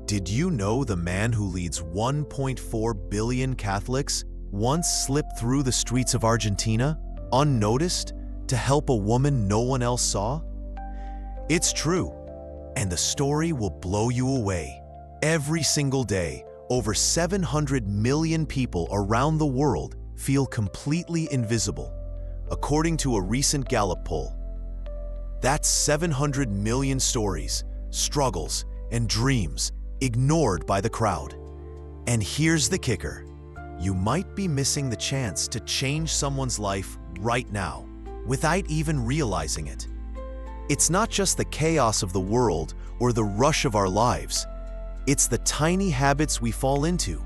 Did you know the man who leads 1.4 billion Catholics once slipped through the streets of Argentina, unnoticed, to help a woman no one else saw? It's true, and the story will blow you away. Every single day, over 700 million people around the world feel completely invisible, according to a recent Gallup poll. That's 700 million stories, struggles, and dreams ignored by the crowd. And here's the kicker. You might be missing the chance to change someone's life right now, without even realizing it. It's not just the chaos of the world or the rush of our lives. It's the tiny habits we fall into.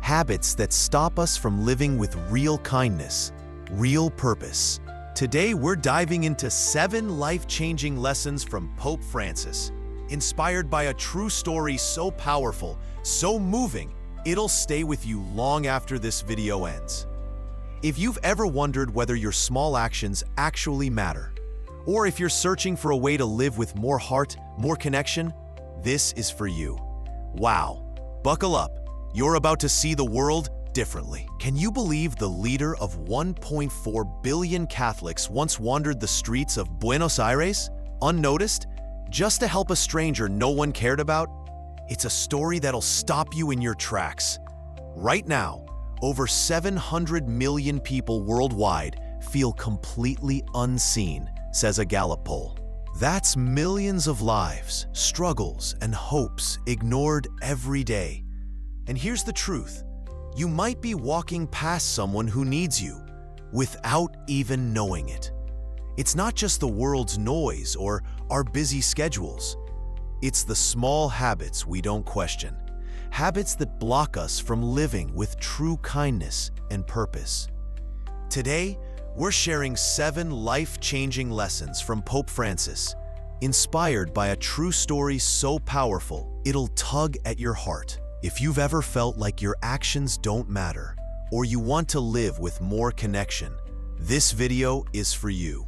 Habits that stop us from living with real kindness, real purpose. Today, we're diving into 7 life-changing lessons from Pope Francis, inspired by a true story so powerful, so moving, it'll stay with you long after this video ends. If you've ever wondered whether your small actions actually matter, or if you're searching for a way to live with more heart, more connection, this is for you. Wow, buckle up. You're about to see the world differently. Can you believe the leader of 1.4 billion Catholics once wandered the streets of Buenos Aires, unnoticed, just to help a stranger no one cared about? It's a story that'll stop you in your tracks. Right now, over 700 million people worldwide feel completely unseen, says a Gallup poll. That's millions of lives, struggles, and hopes ignored every day. And here's the truth. You might be walking past someone who needs you without even knowing it. It's not just the world's noise or our busy schedules. It's the small habits we don't question, habits that block us from living with true kindness and purpose. Today, we're sharing 7 life-changing lessons from Pope Francis, inspired by a true story so powerful, it'll tug at your heart. If you've ever felt like your actions don't matter, or you want to live with more connection, this video is for you.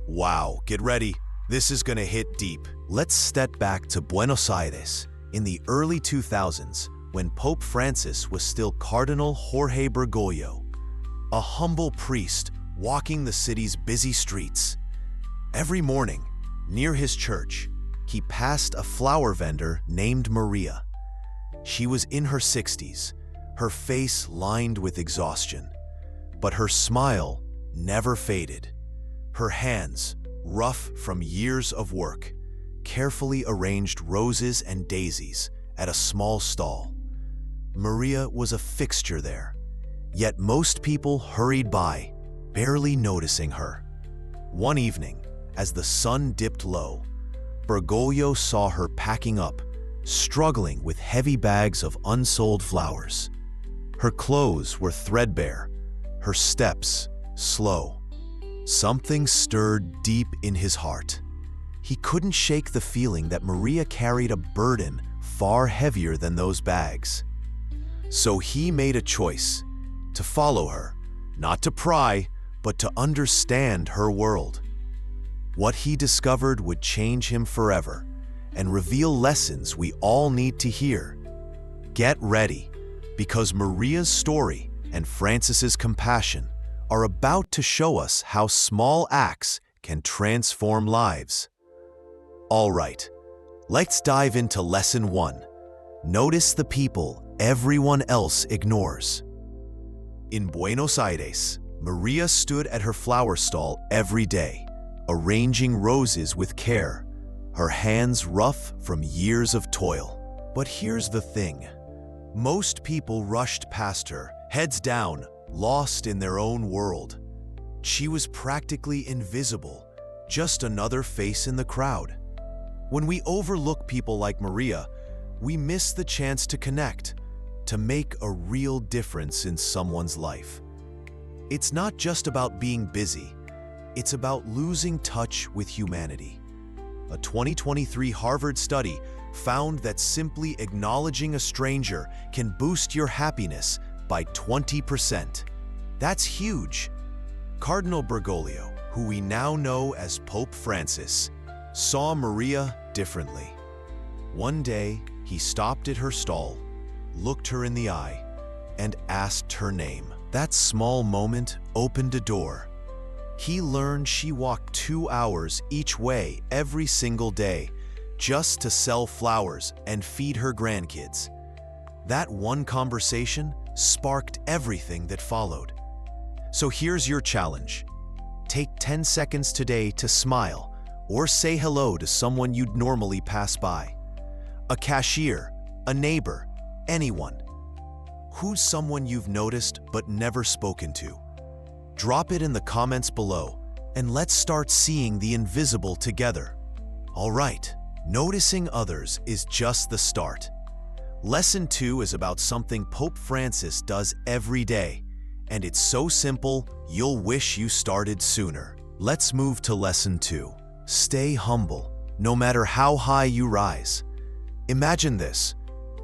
Wow, get ready. This is gonna hit deep. Let's step back to Buenos Aires in the early 2000s when Pope Francis was still Cardinal Jorge Bergoglio, a humble priest walking the city's busy streets. Every morning, near his church, he passed a flower vendor named Maria. She was in her 60s, her face lined with exhaustion, but her smile never faded. Her hands, rough from years of work, carefully arranged roses and daisies at a small stall. Maria was a fixture there, yet most people hurried by, barely noticing her. One evening, as the sun dipped low, Bergoglio saw her packing up, struggling with heavy bags of unsold flowers. Her clothes were threadbare, her steps slow. Something stirred deep in his heart. He couldn't shake the feeling that Maria carried a burden far heavier than those bags. So he made a choice to follow her, not to pry, but to understand her world. What he discovered would change him forever and reveal lessons we all need to hear. Get ready, because Maria's story and Francis's compassion are about to show us how small acts can transform lives. All right, let's dive into Lesson 1. Notice the people everyone else ignores. In Buenos Aires, Maria stood at her flower stall every day, arranging roses with care, her hands rough from years of toil. But here's the thing. Most people rushed past her, heads down, lost in their own world. She was practically invisible, just another face in the crowd. When we overlook people like Maria, we miss the chance to connect, to make a real difference in someone's life. It's not just about being busy, it's about losing touch with humanity. A 2023 Harvard study found that simply acknowledging a stranger can boost your happiness by 20%. That's huge. Cardinal Bergoglio, who we now know as Pope Francis, saw Maria differently. One day, He stopped at her stall, looked her in the eye, and asked her name. That small moment opened a door. He learned she walked 2 hours each way every single day just to sell flowers and feed her grandkids. That one conversation sparked everything that followed. So here's your challenge. Take 10 seconds today to smile or say hello to someone you'd normally pass by. A cashier, a neighbor, anyone. Who's someone you've noticed but never spoken to? Drop it in the comments below, and let's start seeing the invisible together. All right, noticing others is just the start. Lesson 2 is about something Pope Francis does every day, and it's so simple, you'll wish you started sooner. Let's move to Lesson 2. Stay humble, no matter how high you rise. Imagine this.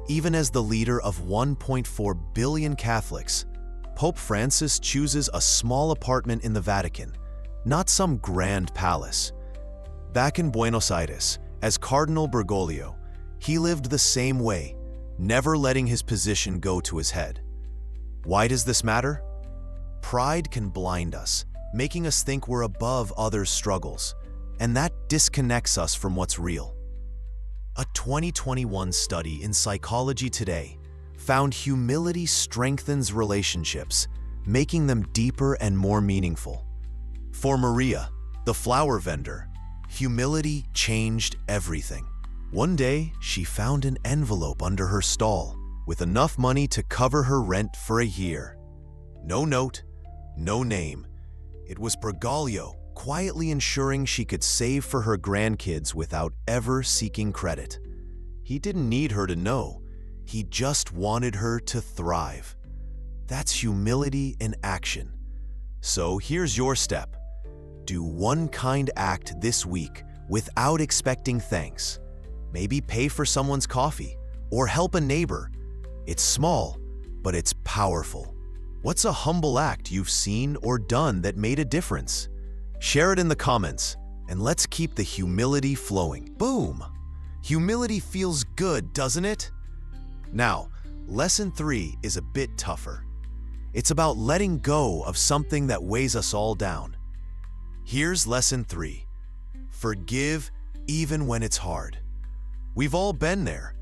Even as the leader of 1.4 billion Catholics, Pope Francis chooses a small apartment in the Vatican, not some grand palace. Back in Buenos Aires, as Cardinal Bergoglio, he lived the same way, never letting his position go to his head. Why does this matter? Pride can blind us, making us think we're above others' struggles, and that disconnects us from what's real. A 2021 study in Psychology Today found humility strengthens relationships, making them deeper and more meaningful. For Maria, the flower vendor, humility changed everything. One day, she found an envelope under her stall with enough money to cover her rent for a year. No note, no name. It was Bergoglio quietly ensuring she could save for her grandkids without ever seeking credit. He didn't need her to know. He just wanted her to thrive. That's humility in action. So here's your step. Do one kind act this week without expecting thanks. Maybe pay for someone's coffee or help a neighbor. It's small, but it's powerful. What's a humble act you've seen or done that made a difference? Share it in the comments, and let's keep the humility flowing. Boom! Humility feels good, doesn't it? Now, Lesson 3 is a bit tougher. It's about letting go of something that weighs us all down. Here's Lesson 3. Forgive even when it's hard. We've all been there,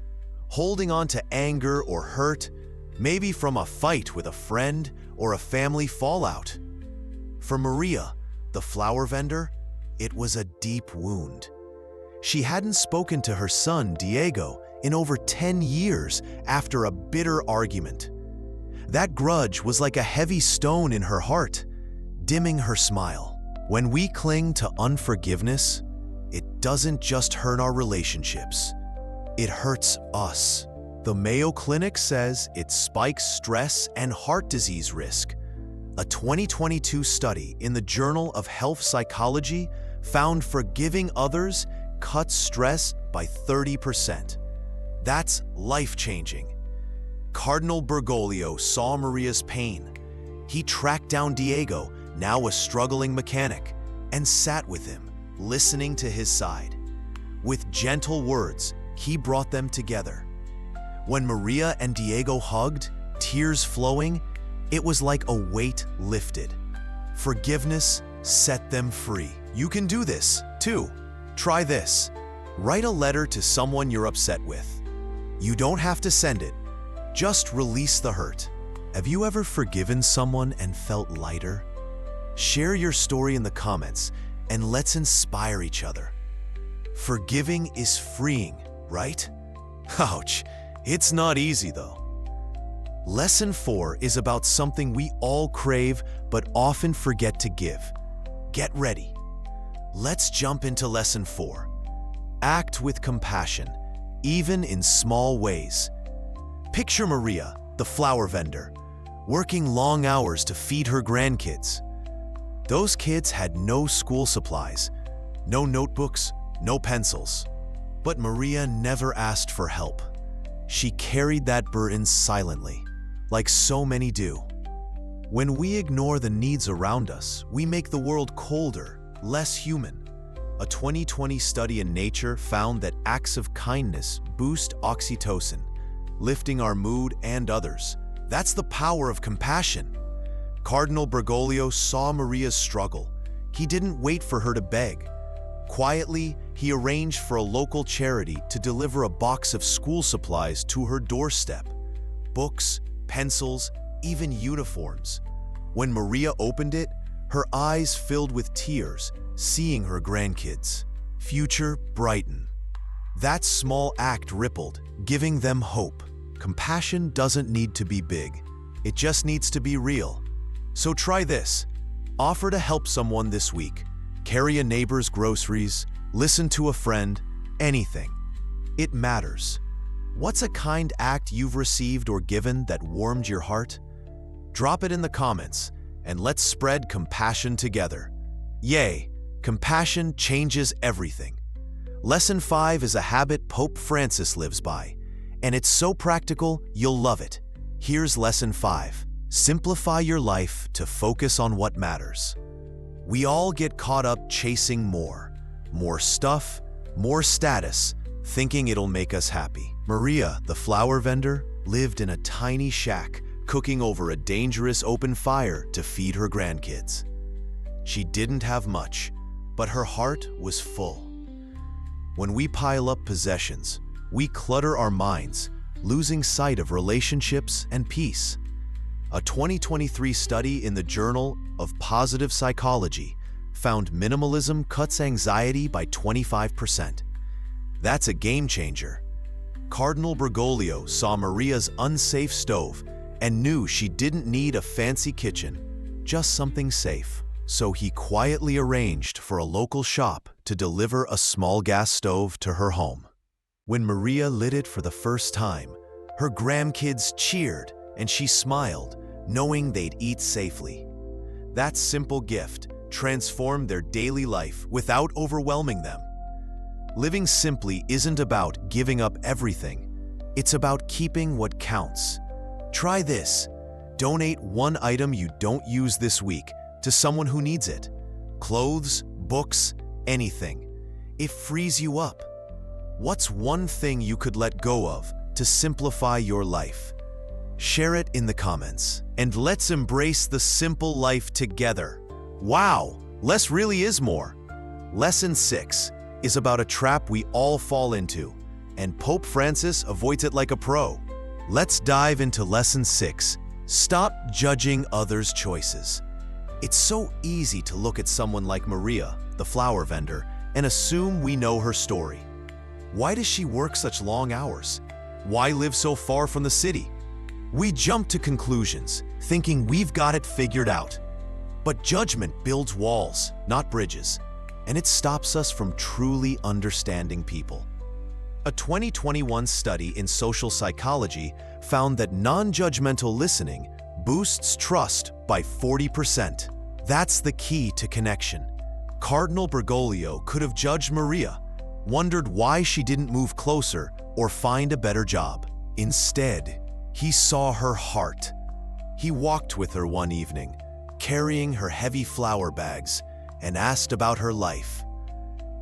holding on to anger or hurt, maybe from a fight with a friend or a family fallout. For Maria, the flower vendor, it was a deep wound. She hadn't spoken to her son, Diego, in over 10 years after a bitter argument. That grudge was like a heavy stone in her heart, dimming her smile. When we cling to unforgiveness, it doesn't just hurt our relationships. It hurts us. The Mayo Clinic says it spikes stress and heart disease risk. A 2022 study in the Journal of Health Psychology found forgiving others cuts stress by 30%. That's life-changing. Cardinal Bergoglio saw Maria's pain. He tracked down Diego, now a struggling mechanic, and sat with him, listening to his side. With gentle words, he brought them together. When Maria and Diego hugged, tears flowing, it was like a weight lifted. Forgiveness set them free. You can do this, too. Try this. Write a letter to someone you're upset with. You don't have to send it. Just release the hurt. Have you ever forgiven someone and felt lighter? Share your story in the comments, and let's inspire each other. Forgiving is freeing, right? Ouch, it's not easy though. Lesson 4 is about something we all crave but often forget to give. Get ready. Let's jump into Lesson 4. Act with compassion, even in small ways. Picture Maria, the flower vendor, working long hours to feed her grandkids. Those kids had no school supplies, no notebooks, no pencils. But Maria never asked for help. She carried that burden silently, like so many do. When we ignore the needs around us, we make the world colder, less human. A 2020 study in Nature found that acts of kindness boost oxytocin, lifting our mood and others. That's the power of compassion. Cardinal Bergoglio saw Maria's struggle. He didn't wait for her to beg. Quietly, he arranged for a local charity to deliver a box of school supplies to her doorstep. Books, pencils, even uniforms. When Maria opened it, her eyes filled with tears, seeing her grandkids' future brighten. That small act rippled, giving them hope. Compassion doesn't need to be big. It just needs to be real. So try this. Offer to help someone this week. Carry a neighbor's groceries, listen to a friend, anything. It matters. What's a kind act you've received or given that warmed your heart? Drop it in the comments, and let's spread compassion together. Yay! Compassion changes everything. Lesson 5 is a habit Pope Francis lives by, and it's so practical you'll love it. Here's Lesson 5. Simplify your life to focus on what matters. We all get caught up chasing more stuff, more status, thinking it'll make us happy. Maria, the flower vendor, lived in a tiny shack, cooking over a dangerous open fire to feed her grandkids. She didn't have much, but her heart was full. When we pile up possessions, we clutter our minds, losing sight of relationships and peace. A 2023 study in the Journal of Positive Psychology found minimalism cuts anxiety by 25%. That's a game changer. Cardinal Bergoglio saw Maria's unsafe stove and knew she didn't need a fancy kitchen, just something safe. So he quietly arranged for a local shop to deliver a small gas stove to her home. When Maria lit it for the first time, her grandkids cheered and she smiled, knowing they'd eat safely. That simple gift transformed their daily life without overwhelming them. Living simply isn't about giving up everything. It's about keeping what counts. Try this. Donate one item you don't use this week to someone who needs it. Clothes, books, anything. It frees you up. What's one thing you could let go of to simplify your life? Share it in the comments, and let's embrace the simple life together. Wow, less really is more. Lesson 6 is about a trap we all fall into, and Pope Francis avoids it like a pro. Let's dive into Lesson 6. Stop judging others' choices. It's so easy to look at someone like Maria, the flower vendor, and assume we know her story. Why does she work such long hours? Why live so far from the city? We jump to conclusions, thinking we've got it figured out. But judgment builds walls, not bridges, and it stops us from truly understanding people. A 2021 study in social psychology found that non-judgmental listening boosts trust by 40%. That's the key to connection. Cardinal Bergoglio could have judged Maria, wondered why she didn't move closer or find a better job. Instead, he saw her heart. He walked with her one evening, carrying her heavy flower bags, and asked about her life.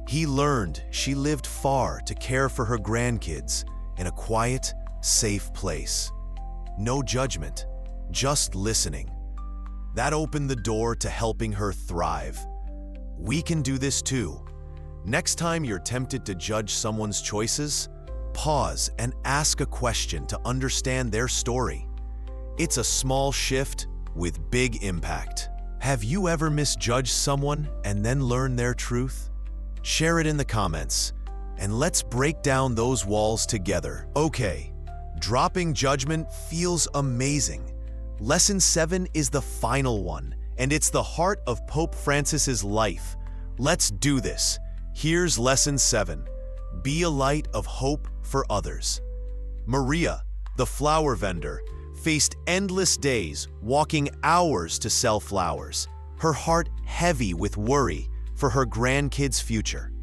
He learned she lived far to care for her grandkids in a quiet, safe place. No judgment, just listening. That opened the door to helping her thrive. We can do this too. Next time you're tempted to judge someone's choices, pause and ask a question to understand their story. It's a small shift with big impact. Have you ever misjudged someone and then learned their truth? Share it in the comments, and let's break down those walls together. Okay, dropping judgment feels amazing. Lesson 7 is the final one, and it's the heart of Pope Francis's life. Let's do this. Here's Lesson 7. Be a light of hope for others. Maria, the flower vendor, faced endless days, walking hours to sell flowers, her heart heavy with worry for her grandkids' future.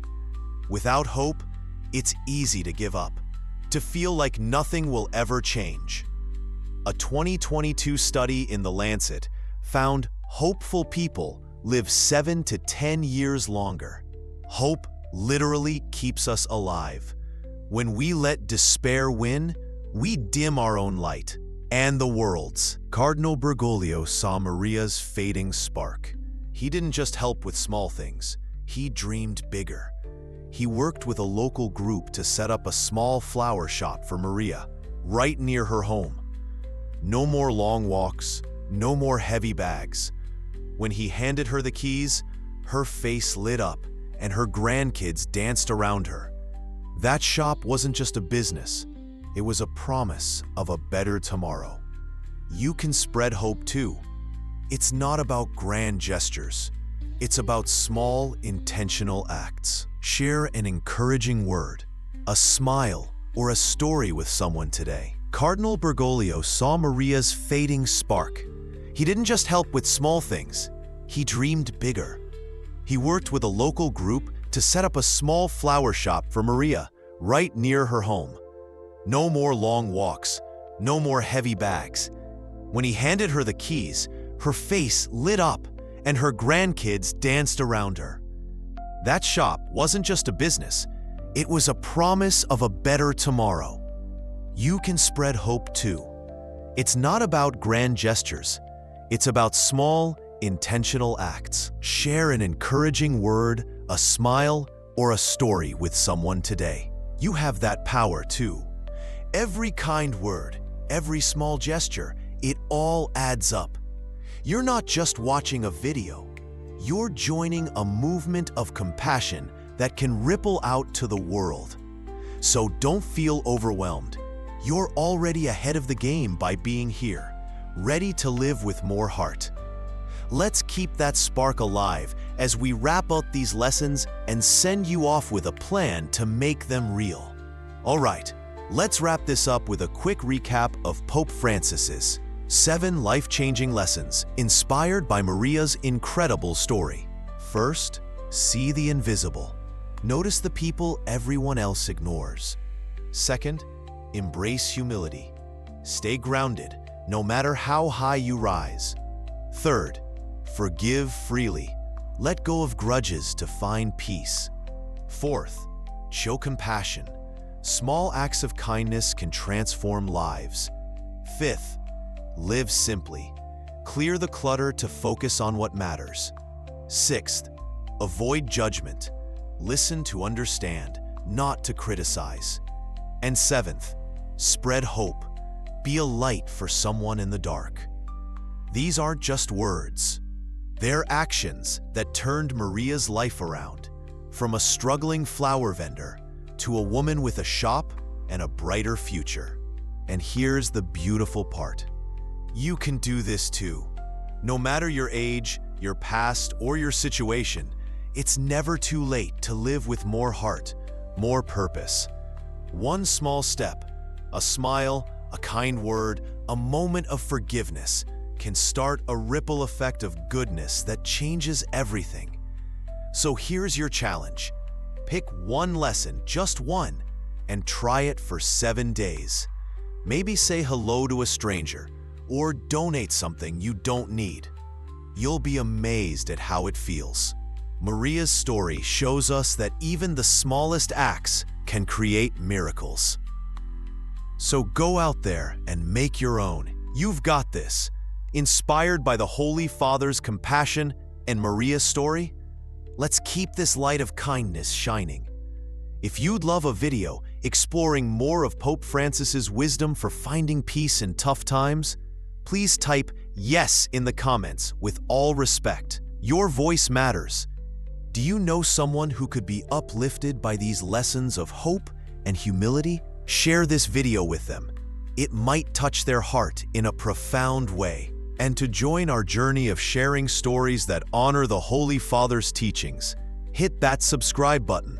Without hope, it's easy to give up, to feel like nothing will ever change. A 2022 study in The Lancet found hopeful people live 7 to 10 years longer. Hope literally keeps us alive. When we let despair win, we dim our own light and the world's. Cardinal Bergoglio saw Maria's fading spark. He didn't just help with small things, he dreamed bigger. He worked with a local group to set up a small flower shop for Maria, right near her home. No more long walks, no more heavy bags. When he handed her the keys, her face lit up and her grandkids danced around her. That shop wasn't just a business, it was a promise of a better tomorrow. You can spread hope too. It's not about grand gestures. It's about small, intentional acts. Share an encouraging word, a smile, or a story with someone today. Cardinal Bergoglio saw Maria's fading spark. He didn't just help with small things, he dreamed bigger. He worked with a local group to set up a small flower shop for Maria, right near her home. No more long walks, no more heavy bags. When he handed her the keys, her face lit up and her grandkids danced around her. That shop wasn't just a business, it was a promise of a better tomorrow. You can spread hope too. It's not about grand gestures, it's about small, intentional acts. Share an encouraging word, a smile, or a story with someone today. You have that power too. Every kind word, every small gesture, it all adds up. You're not just watching a video, you're joining a movement of compassion that can ripple out to the world. So don't feel overwhelmed. You're already ahead of the game by being here, ready to live with more heart. Let's keep that spark alive as we wrap up these lessons and send you off with a plan to make them real. All right, let's wrap this up with a quick recap of Pope Francis's 7 life-changing lessons inspired by Maria's incredible story. First, see the invisible. Notice the people everyone else ignores. Second, embrace humility. Stay grounded, no matter how high you rise. Third, forgive freely. Let go of grudges to find peace. Fourth, show compassion. Small acts of kindness can transform lives. Fifth, live simply. Clear the clutter to focus on what matters. Sixth, avoid judgment. Listen to understand, not to criticize. And seventh, spread hope. Be a light for someone in the dark. These aren't just words. They're actions that turned Maria's life around, from a struggling flower vendor to a woman with a shop and a brighter future. And here's the beautiful part. You can do this too. No matter your age, your past, or your situation, it's never too late to live with more heart, more purpose. One small step, a smile, a kind word, a moment of forgiveness can start a ripple effect of goodness that changes everything. So here's your challenge. Pick one lesson, just one, and try it for 7 days. Maybe say hello to a stranger, or donate something you don't need. You'll be amazed at how it feels. Maria's story shows us that even the smallest acts can create miracles. So go out there and make your own. You've got this. Inspired by the Holy Father's compassion and Maria's story, let's keep this light of kindness shining. If you'd love a video exploring more of Pope Francis's wisdom for finding peace in tough times, please type yes in the comments with all respect. Your voice matters. Do you know someone who could be uplifted by these lessons of hope and humility? Share this video with them. It might touch their heart in a profound way. And to join our journey of sharing stories that honor the Holy Father's teachings, hit that subscribe button.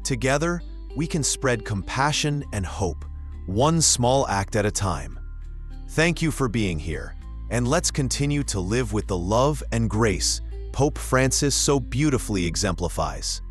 Together, we can spread compassion and hope, one small act at a time. Thank you for being here, and let's continue to live with the love and grace Pope Francis so beautifully exemplifies.